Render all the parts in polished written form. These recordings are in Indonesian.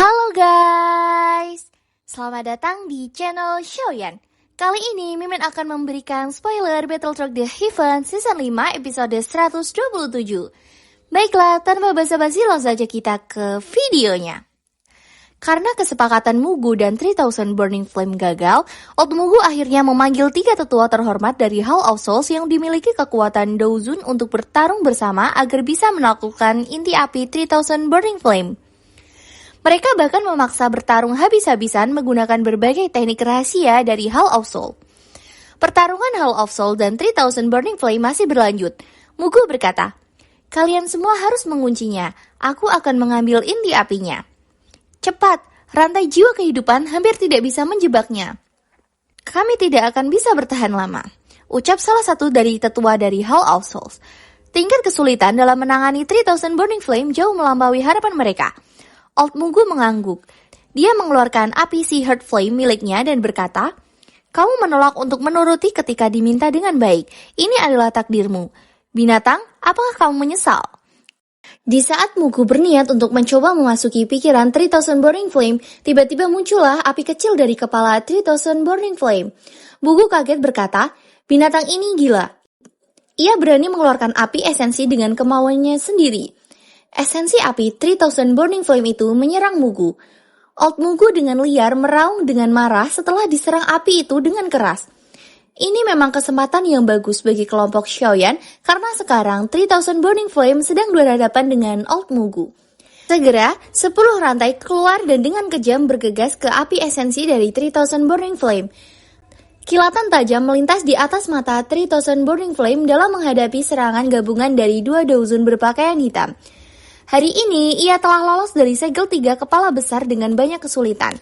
Halo guys, selamat datang di channel Xiaoyan. Kali ini Mimin akan memberikan spoiler Battle Truck The Heaven Season 5 episode 127. Baiklah, tanpa basa-basi langsung saja kita ke videonya. Karena kesepakatan Mugu dan 3000 Burning Flame gagal, Old Mugu akhirnya memanggil 3 tetua terhormat dari Hall of Souls yang dimiliki kekuatan Douzun untuk bertarung bersama agar bisa menaklukkan inti api 3000 Burning Flame. Mereka bahkan memaksa bertarung habis-habisan menggunakan berbagai teknik rahasia dari Hall of Soul. Pertarungan Hall of Soul dan 3000 Burning Flame masih berlanjut. Mugu berkata, "Kalian semua harus menguncinya. Aku akan mengambil inti apinya. Cepat, rantai jiwa kehidupan hampir tidak bisa menjebaknya. Kami tidak akan bisa bertahan lama," ucap salah satu dari tetua dari Hall of Souls. Tingkat kesulitan dalam menangani 3000 Burning Flame jauh melampaui harapan mereka. Old Mugu mengangguk. Dia mengeluarkan api Sea Heart Flame miliknya dan berkata, "Kamu menolak untuk menuruti ketika diminta dengan baik. Ini adalah takdirmu. Binatang, apakah kamu menyesal?" Di saat Mugu berniat untuk mencoba memasuki pikiran 3000 Burning Flame, tiba-tiba muncullah api kecil dari kepala 3000 Burning Flame. Mugu kaget berkata, "Binatang ini gila." Ia berani mengeluarkan api esensi dengan kemauannya sendiri. Esensi api 3000 Burning Flame itu menyerang Mugu. Old Mugu dengan liar meraung dengan marah setelah diserang api itu dengan keras. Ini memang kesempatan yang bagus bagi kelompok Xiaoyan karena sekarang 3000 Burning Flame sedang berhadapan dengan Old Mugu. Segera, 10 rantai keluar dan dengan kejam bergegas ke api esensi dari 3000 Burning Flame. Kilatan tajam melintas di atas mata 3000 Burning Flame dalam menghadapi serangan gabungan dari 2 Douzun berpakaian hitam. Hari ini, ia telah lolos dari segel 3 kepala besar dengan banyak kesulitan.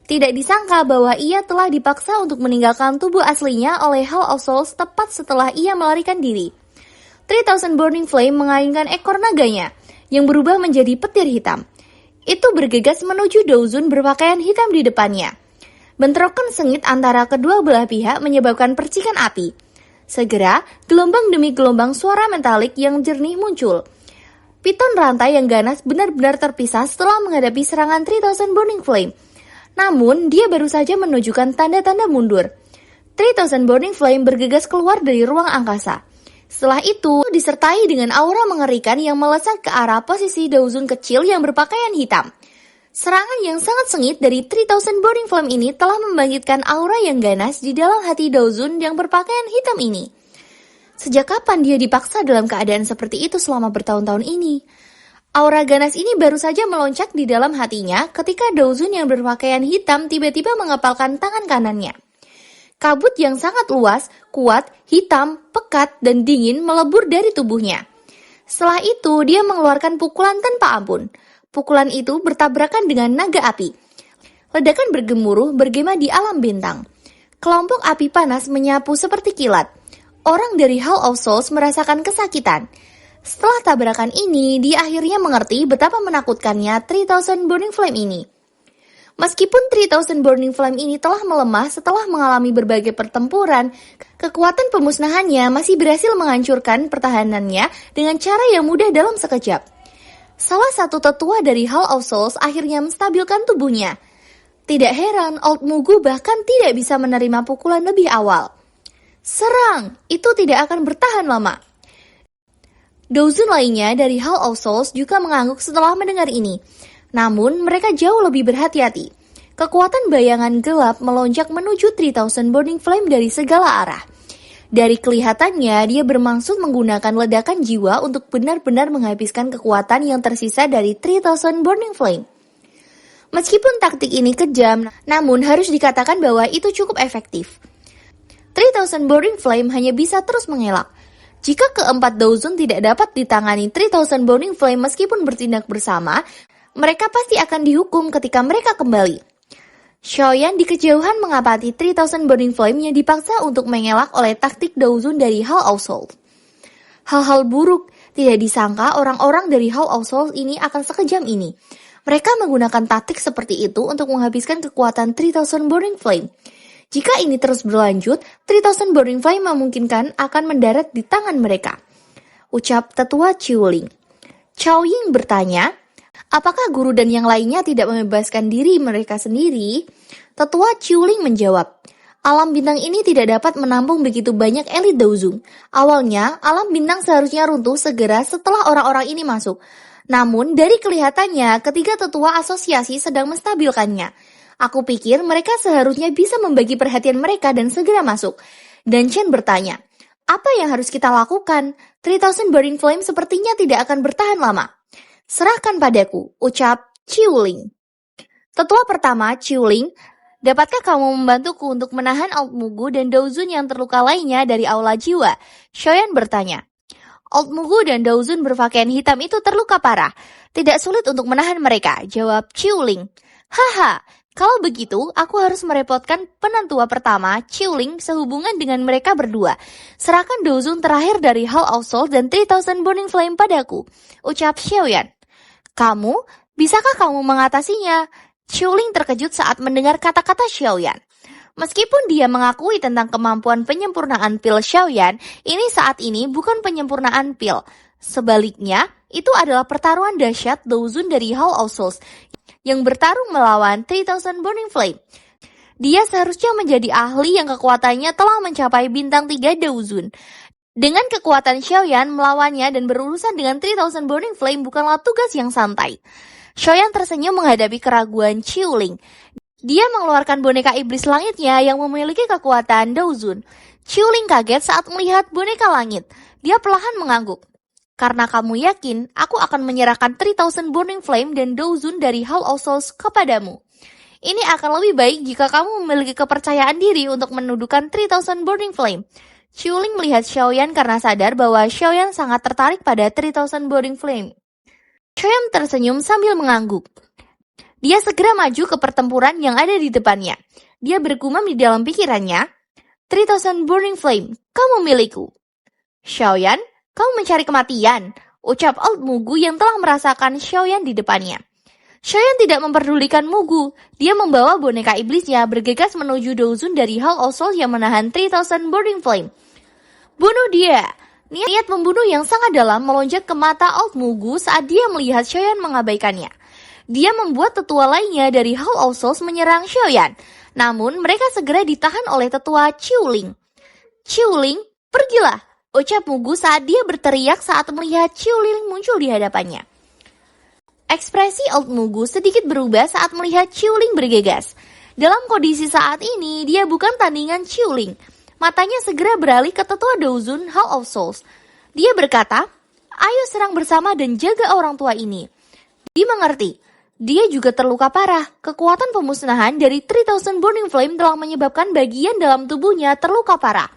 Tidak disangka bahwa ia telah dipaksa untuk meninggalkan tubuh aslinya oleh Hall of Souls tepat setelah ia melarikan diri. 3000 Burning Flame mengayunkan ekor naganya, yang berubah menjadi petir hitam. Itu bergegas menuju Douzun berpakaian hitam di depannya. Bentrokan sengit antara kedua belah pihak menyebabkan percikan api. Segera, gelombang demi gelombang suara metalik yang jernih muncul. Piton rantai yang ganas benar-benar terpisah setelah menghadapi serangan 3000 Burning Flame. Namun, dia baru saja menunjukkan tanda-tanda mundur. 3000 Burning Flame bergegas keluar dari ruang angkasa. Setelah itu, disertai dengan aura mengerikan yang melesat ke arah posisi Douzun kecil yang berpakaian hitam. Serangan yang sangat sengit dari 3000 Burning Flame ini telah membangkitkan aura yang ganas di dalam hati Douzun yang berpakaian hitam ini. Sejak kapan dia dipaksa dalam keadaan seperti itu selama bertahun-tahun ini? Aura ganas ini baru saja melonjak di dalam hatinya ketika Douzun yang berpakaian hitam tiba-tiba mengepalkan tangan kanannya. Kabut yang sangat luas, kuat, hitam, pekat, dan dingin melebur dari tubuhnya. Setelah itu, dia mengeluarkan pukulan tanpa ampun. Pukulan itu bertabrakan dengan naga api. Ledakan bergemuruh bergema di alam bintang. Kelompok api panas menyapu seperti kilat. Orang dari Hall of Souls merasakan kesakitan. Setelah tabrakan ini, dia akhirnya mengerti betapa menakutkannya 3000 Burning Flame ini. Meskipun 3000 Burning Flame ini telah melemah setelah mengalami berbagai pertempuran, kekuatan pemusnahannya masih berhasil menghancurkan pertahanannya dengan cara yang mudah dalam sekejap. Salah satu tetua dari Hall of Souls akhirnya menstabilkan tubuhnya. Tidak heran, Old Mugu bahkan tidak bisa menerima pukulan lebih awal. Serang! Itu tidak akan bertahan lama. Douzun lainnya dari Hall of Souls juga mengangguk setelah mendengar ini. Namun, mereka jauh lebih berhati-hati. Kekuatan bayangan gelap melonjak menuju 3000 Burning Flame dari segala arah. Dari kelihatannya, dia bermaksud menggunakan ledakan jiwa untuk benar-benar menghabiskan kekuatan yang tersisa dari 3000 Burning Flame. Meskipun taktik ini kejam, namun harus dikatakan bahwa itu cukup efektif. 3000 Burning Flame hanya bisa terus mengelak. Jika keempat Douzun tidak dapat ditangani 3000 Burning Flame meskipun bertindak bersama, mereka pasti akan dihukum ketika mereka kembali. Xiaoyan di kejauhan mengamati 3000 Burning Flame yang dipaksa untuk mengelak oleh taktik Douzun dari Hall of Souls. Hal-hal buruk, tidak disangka orang-orang dari Hall of Souls ini akan sekejam ini. Mereka menggunakan taktik seperti itu untuk menghabiskan kekuatan 3000 Burning Flame. Jika ini terus berlanjut, 3000 Burning Flame memungkinkan akan mendarat di tangan mereka, ucap tetua Qiuling. Chao Ying bertanya, Apakah guru dan yang lainnya tidak membebaskan diri mereka sendiri? Tetua Qiuling menjawab, alam bintang ini tidak dapat menampung begitu banyak elit Daozun. Awalnya, alam bintang seharusnya runtuh segera setelah orang-orang ini masuk. Namun, dari kelihatannya, ketiga tetua asosiasi sedang menstabilkannya. Aku pikir mereka seharusnya bisa membagi perhatian mereka dan segera masuk. Dan Chen bertanya, apa yang harus kita lakukan? 3000 Burning Flame sepertinya tidak akan bertahan lama. Serahkan padaku, ucap Qiuling. Tetua pertama, Qiuling, dapatkah kamu membantuku untuk menahan Old Mugu dan Daozun yang terluka lainnya dari aula jiwa? Xiaoyan bertanya. Old Mugu dan Daozun berpakaian hitam itu terluka parah. Tidak sulit untuk menahan mereka, jawab Qiuling. Haha, kalau begitu aku harus merepotkan penentua pertama, Qiuling, sehubungan dengan mereka berdua. Serahkan Daozun terakhir dari Hall of Souls dan 3000 Burning Flame padaku, ucap Xiaoyan. Kamu, bisakah kamu mengatasinya? Qiuling terkejut saat mendengar kata-kata Xiaoyan. Meskipun dia mengakui tentang kemampuan penyempurnaan pil Xiaoyan, ini saat ini bukan penyempurnaan pil. Sebaliknya, itu adalah pertaruhan dahsyat Daozun dari Hall of Souls yang bertarung melawan 3000 Burning Flame. Dia seharusnya menjadi ahli yang kekuatannya telah mencapai bintang 3 Daozun. Dengan kekuatan Xiaoyan melawannya dan berurusan dengan 3000 Burning Flame bukanlah tugas yang santai. Xiaoyan tersenyum menghadapi keraguan Qiuling. Dia mengeluarkan boneka iblis langitnya yang memiliki kekuatan Daozun. Qiuling kaget saat melihat boneka langit. Dia perlahan mengangguk. Karena kamu yakin, aku akan menyerahkan 3000 Burning Flame dan Daozun dari Hall of Souls kepadamu. Ini akan lebih baik jika kamu memiliki kepercayaan diri untuk menuduhkan 3000 Burning Flame. Qiuling melihat Xiaoyan karena sadar bahwa Xiaoyan sangat tertarik pada 3000 Burning Flame. Xiaoyan tersenyum sambil mengangguk. Dia segera maju ke pertempuran yang ada di depannya. Dia bergumam di dalam pikirannya, 3000 Burning Flame, kamu milikku. Xiaoyan, kamu mencari kematian, ucap Old Mugu yang telah merasakan Xiaoyan di depannya. Xiaoyan tidak memperdulikan Mugu. Dia membawa boneka iblisnya bergegas menuju Daozun dari Hall of Souls yang menahan 3000 Burning Flame. Bunuh dia! Niat membunuh yang sangat dalam melonjak ke mata Old Mugu saat dia melihat Xiaoyan mengabaikannya. Dia membuat tetua lainnya dari Hall of Souls menyerang Xiaoyan. Namun mereka segera ditahan oleh tetua Qiuling. Qiuling, pergilah! Ucap Mugu saat dia berteriak saat melihat Qiuling muncul di hadapannya. Ekspresi Old Mugu sedikit berubah saat melihat Qiuling bergegas. Dalam kondisi saat ini, dia bukan tandingan Qiuling. Matanya segera beralih ke tetua Daozun Hall of Souls. Dia berkata, ayo serang bersama dan jaga orang tua ini. Dia mengerti. Dia juga terluka parah. Kekuatan pemusnahan dari 3000 Burning Flame telah menyebabkan bagian dalam tubuhnya terluka parah.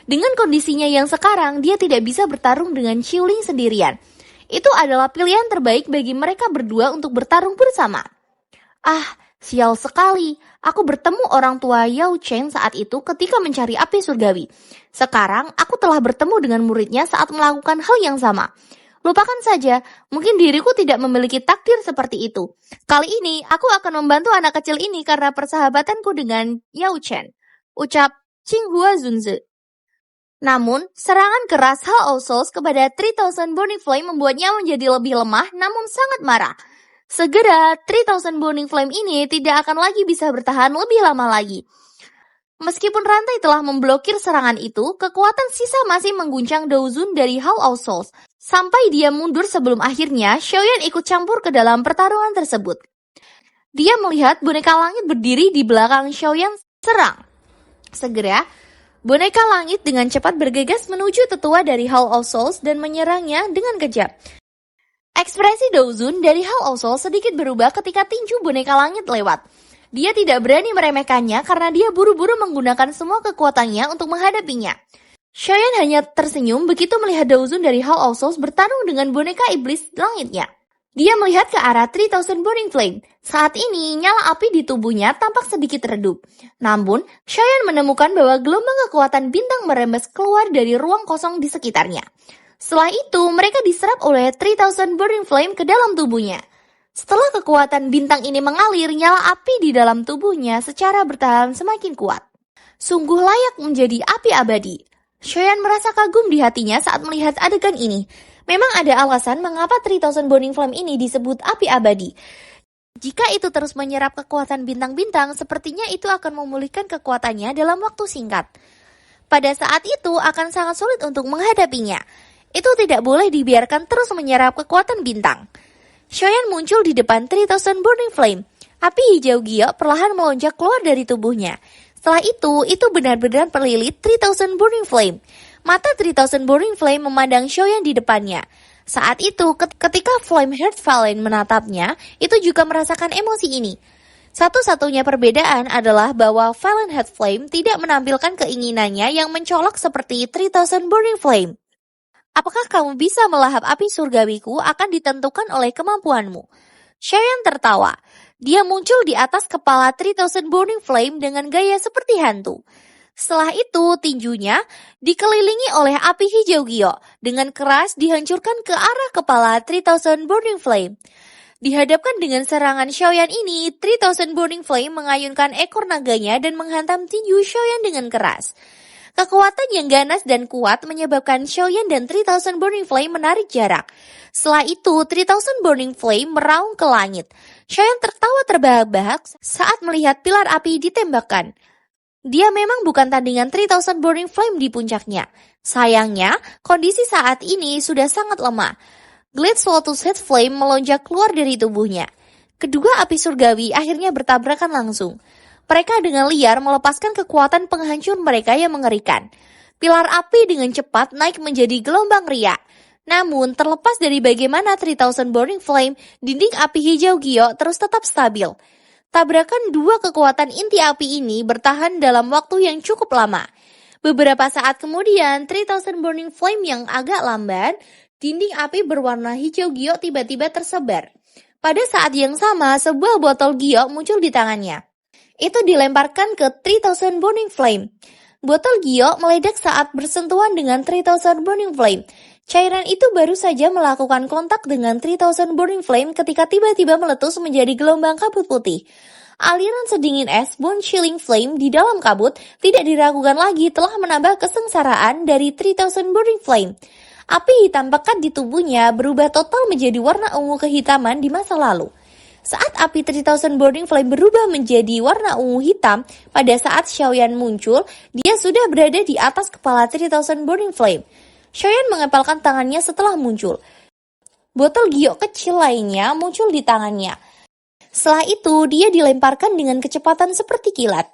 Dengan kondisinya yang sekarang, dia tidak bisa bertarung dengan Qiuling sendirian. Itu adalah pilihan terbaik bagi mereka berdua untuk bertarung bersama. Ah, sial sekali. Aku bertemu orang tua Yao Chen saat itu ketika mencari api surgawi. Sekarang, aku telah bertemu dengan muridnya saat melakukan hal yang sama. Lupakan saja, mungkin diriku tidak memiliki takdir seperti itu. Kali ini, aku akan membantu anak kecil ini karena persahabatanku dengan Yao Chen, ucap Qinghua Zunzi. Namun, serangan keras Hall of Souls kepada 3000 Burning Flame membuatnya menjadi lebih lemah namun sangat marah. Segera, 3000 Burning Flame ini tidak akan lagi bisa bertahan lebih lama lagi. Meskipun rantai telah memblokir serangan itu, kekuatan sisa masih mengguncang Daozun dari Hall of Souls. Sampai dia mundur sebelum akhirnya Xiaoyan ikut campur ke dalam pertarungan tersebut. Dia melihat boneka langit berdiri di belakang Xiaoyan serang. Segera, boneka langit dengan cepat bergegas menuju tetua dari Hall of Souls dan menyerangnya dengan kejam. Ekspresi Daozun dari Hall of Souls sedikit berubah ketika tinju boneka langit lewat. Dia tidak berani meremehkannya karena dia buru-buru menggunakan semua kekuatannya untuk menghadapinya. Xiaoyan hanya tersenyum begitu melihat Daozun dari Hall of Souls bertarung dengan boneka iblis langitnya. Dia melihat ke arah 3000 Burning Flame. Saat ini, nyala api di tubuhnya tampak sedikit redup. Namun, Xiaoyan menemukan bahwa gelombang kekuatan bintang merembes keluar dari ruang kosong di sekitarnya. Setelah itu, mereka diserap oleh 3000 Burning Flame ke dalam tubuhnya. Setelah kekuatan bintang ini mengalir, nyala api di dalam tubuhnya secara bertahap semakin kuat. Sungguh layak menjadi api abadi. Xiaoyan merasa kagum di hatinya saat melihat adegan ini. Memang ada alasan mengapa 3000 Burning Flame ini disebut api abadi. Jika itu terus menyerap kekuatan bintang-bintang, sepertinya itu akan memulihkan kekuatannya dalam waktu singkat. Pada saat itu akan sangat sulit untuk menghadapinya. Itu tidak boleh dibiarkan terus menyerap kekuatan bintang. Xiaoyan muncul di depan 3000 Burning Flame. Api hijau giok perlahan melonjak keluar dari tubuhnya. Setelah itu benar-benar perlilit 3000 Burning Flame. Mata 3000 Burning Flame memandang Xiaoyan di depannya. Saat itu, ketika Flame Heart Valen menatapnya, itu juga merasakan emosi ini. Satu-satunya perbedaan adalah bahwa Valen Heart Flame tidak menampilkan keinginannya yang mencolok seperti 3000 Burning Flame. Apakah kamu bisa melahap api surgawiku akan ditentukan oleh kemampuanmu. Xiaoyan tertawa. Dia muncul di atas kepala 3000 Burning Flame dengan gaya seperti hantu. Setelah itu, tinjunya dikelilingi oleh api hijau giok. Dengan keras dihancurkan ke arah kepala 3000 Burning Flame. Dihadapkan dengan serangan Xiaoyan ini, 3000 Burning Flame mengayunkan ekor naganya dan menghantam tinju Xiaoyan dengan keras. Kekuatan yang ganas dan kuat menyebabkan Xiaoyan dan 3000 Burning Flame menarik jarak. Setelah itu, 3000 Burning Flame meraung ke langit. Xiaoyan tertawa terbahak-bahak saat melihat pilar api ditembakkan. Dia memang bukan tandingan 3000 Burning Flame di puncaknya. Sayangnya, kondisi saat ini sudah sangat lemah. Glade Lotus Head Flame melonjak keluar dari tubuhnya. Kedua api surgawi akhirnya bertabrakan langsung. Mereka dengan liar melepaskan kekuatan penghancur mereka yang mengerikan. Pilar api dengan cepat naik menjadi gelombang riak. Namun, terlepas dari bagaimana 3000 Burning Flame, dinding api hijau giok terus tetap stabil. Tabrakan dua kekuatan inti api ini bertahan dalam waktu yang cukup lama. Beberapa saat kemudian, 3000 Burning Flame yang agak lamban, dinding api berwarna hijau giok tiba-tiba tersebar. Pada saat yang sama, sebuah botol giok muncul di tangannya. Itu dilemparkan ke 3000 Burning Flame. Botol giok meledak saat bersentuhan dengan 3000 Burning Flame. Cairan itu baru saja melakukan kontak dengan 3000 Burning Flame ketika tiba-tiba meletus menjadi gelombang kabut putih. Aliran sedingin es Bone Chilling Flame di dalam kabut tidak diragukan lagi telah menambah kesengsaraan dari 3000 Burning Flame. Api hitam pekat di tubuhnya berubah total menjadi warna ungu kehitaman di masa lalu. Saat api 3000 Burning Flame berubah menjadi warna ungu hitam, pada saat Xiaoyan muncul, dia sudah berada di atas kepala 3000 Burning Flame. Xiaoyan mengepalkan tangannya setelah muncul. Botol giok kecil lainnya muncul di tangannya. Setelah itu, dia dilemparkan dengan kecepatan seperti kilat.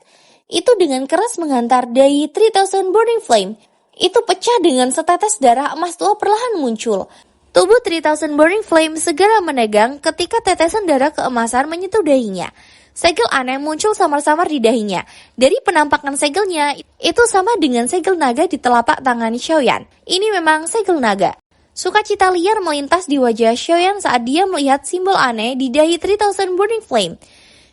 Itu dengan keras menghantar dari 3000 Burning Flame. Itu pecah dengan setetes darah emas tua perlahan muncul. Tubuh 3000 Burning Flame segera menegang ketika tetesan darah keemasan menyentuh dahinya. Segel aneh muncul samar-samar di dahinya. Dari penampakan segelnya, itu sama dengan segel naga di telapak tangan Xiaoyan. Ini memang segel naga. Sukacita liar melintas di wajah Xiaoyan saat dia melihat simbol aneh di dahi 3000 Burning Flame.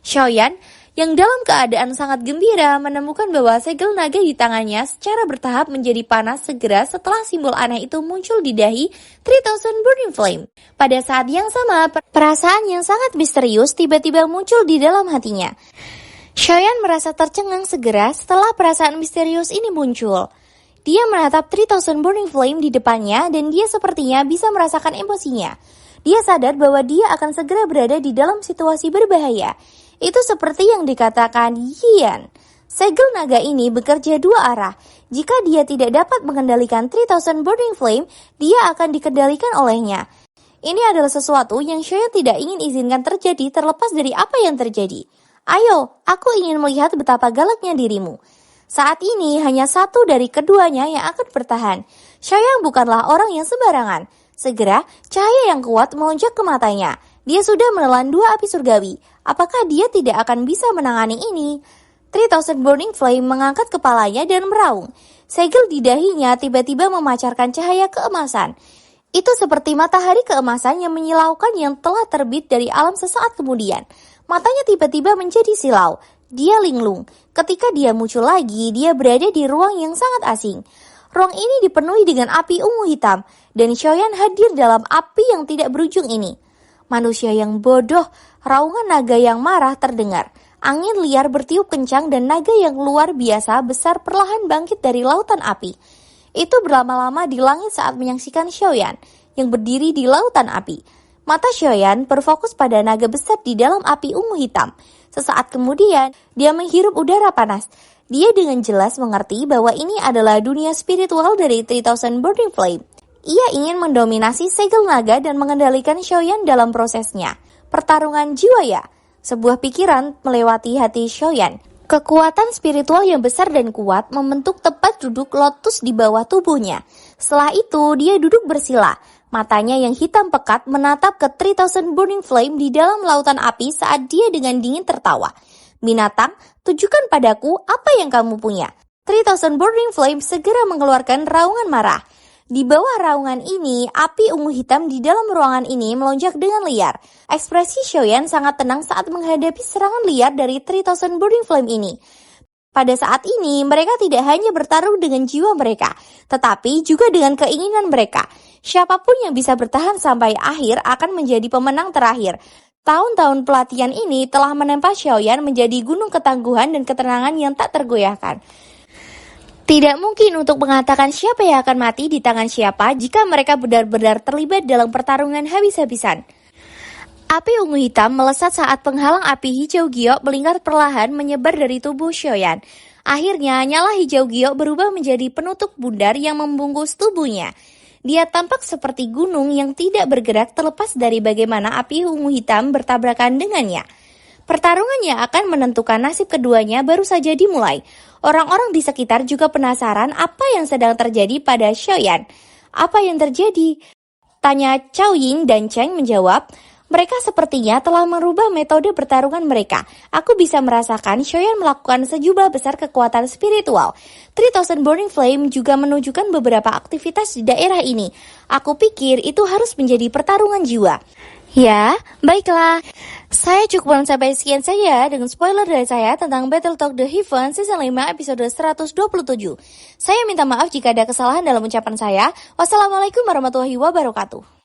Xiaoyan yang dalam keadaan sangat gembira menemukan bahwa segel naga di tangannya secara bertahap menjadi panas segera setelah simbol aneh itu muncul di dahi 3000 Burning Flame. Pada saat yang sama, perasaan yang sangat misterius tiba-tiba muncul di dalam hatinya. Xiaoyan merasa tercengang segera setelah perasaan misterius ini muncul. Dia menatap 3000 Burning Flame di depannya dan dia sepertinya bisa merasakan emosinya. Dia sadar bahwa dia akan segera berada di dalam situasi berbahaya. Itu seperti yang dikatakan Yian. Segel naga ini bekerja dua arah. Jika dia tidak dapat mengendalikan 3000 Burning Flame, dia akan dikendalikan olehnya. Ini adalah sesuatu yang Xiaoyan tidak ingin izinkan terjadi terlepas dari apa yang terjadi. Ayo, aku ingin melihat betapa galaknya dirimu. Saat ini hanya satu dari keduanya yang akan bertahan. Xiaoyan bukanlah orang yang sembarangan. Segera, cahaya yang kuat melonjak ke matanya. Dia sudah menelan dua api surgawi. Apakah dia tidak akan bisa menangani ini? 3000 Burning Flame mengangkat kepalanya dan meraung. Segel di dahinya tiba-tiba memancarkan cahaya keemasan. Itu seperti matahari keemasan yang menyilaukan yang telah terbit dari alam sesaat kemudian. Matanya tiba-tiba menjadi silau. Dia linglung. Ketika dia muncul lagi, dia berada di ruang yang sangat asing. Ruang ini dipenuhi dengan api ungu hitam, dan Xiaoyan hadir dalam api yang tidak berujung ini. Manusia yang bodoh, raungan naga yang marah terdengar. Angin liar bertiup kencang dan naga yang luar biasa besar perlahan bangkit dari lautan api. Itu berlama-lama di langit saat menyaksikan Xiaoyan. yang berdiri di lautan api. Mata Xiaoyan berfokus pada naga besar di dalam api ungu hitam. Sesaat kemudian, dia menghirup udara panas. Dia dengan jelas mengerti bahwa ini adalah dunia spiritual dari 3000 Burning Flame. Ia ingin mendominasi segel naga dan mengendalikan Xiaoyan dalam prosesnya. Pertarungan jiwa ya? Sebuah pikiran melewati hati Xiaoyan. Kekuatan spiritual yang besar dan kuat membentuk tempat duduk lotus di bawah tubuhnya. Setelah itu, dia duduk bersila. Matanya yang hitam pekat menatap ke 3000 Burning Flame di dalam lautan api saat dia dengan dingin tertawa. Binatang, tunjukkan padaku apa yang kamu punya. 3000 Burning Flame segera mengeluarkan raungan marah. Di bawah raungan ini, api ungu hitam di dalam ruangan ini melonjak dengan liar. Ekspresi Xiaoyan sangat tenang saat menghadapi serangan liar dari 3000 Burning Flame ini. Pada saat ini, mereka tidak hanya bertarung dengan jiwa mereka, tetapi juga dengan keinginan mereka. Siapapun yang bisa bertahan sampai akhir akan menjadi pemenang terakhir. Tahun-tahun pelatihan ini telah menempa Xiaoyan menjadi gunung ketangguhan dan ketenangan yang tak tergoyahkan. Tidak mungkin untuk mengatakan siapa yang akan mati di tangan siapa jika mereka benar-benar terlibat dalam pertarungan habis-habisan. Api ungu hitam melesat saat penghalang api hijau giok melingkar perlahan menyebar dari tubuh Xiaoyan. Akhirnya, nyala hijau giok berubah menjadi penutup bundar yang membungkus tubuhnya. Dia tampak seperti gunung yang tidak bergerak terlepas dari bagaimana api ungu hitam bertabrakan dengannya. Pertarungan yang akan menentukan nasib keduanya baru saja dimulai. Orang-orang di sekitar juga penasaran apa yang sedang terjadi pada Xiaoyan. Apa yang terjadi? Tanya Cao Ying dan Cheng menjawab, mereka sepertinya telah merubah metode pertarungan mereka. Aku bisa merasakan Xiaoyan melakukan sejumlah besar kekuatan spiritual. 3000 Burning Flame juga menunjukkan beberapa aktivitas di daerah ini. Aku pikir itu harus menjadi pertarungan jiwa. Ya, baiklah. Saya cukupkan sampai sekian saja dengan spoiler dari saya tentang Battletoad The Heaven Season 5 episode 127. Saya minta maaf jika ada kesalahan dalam ucapan saya. Wassalamualaikum warahmatullahi wabarakatuh.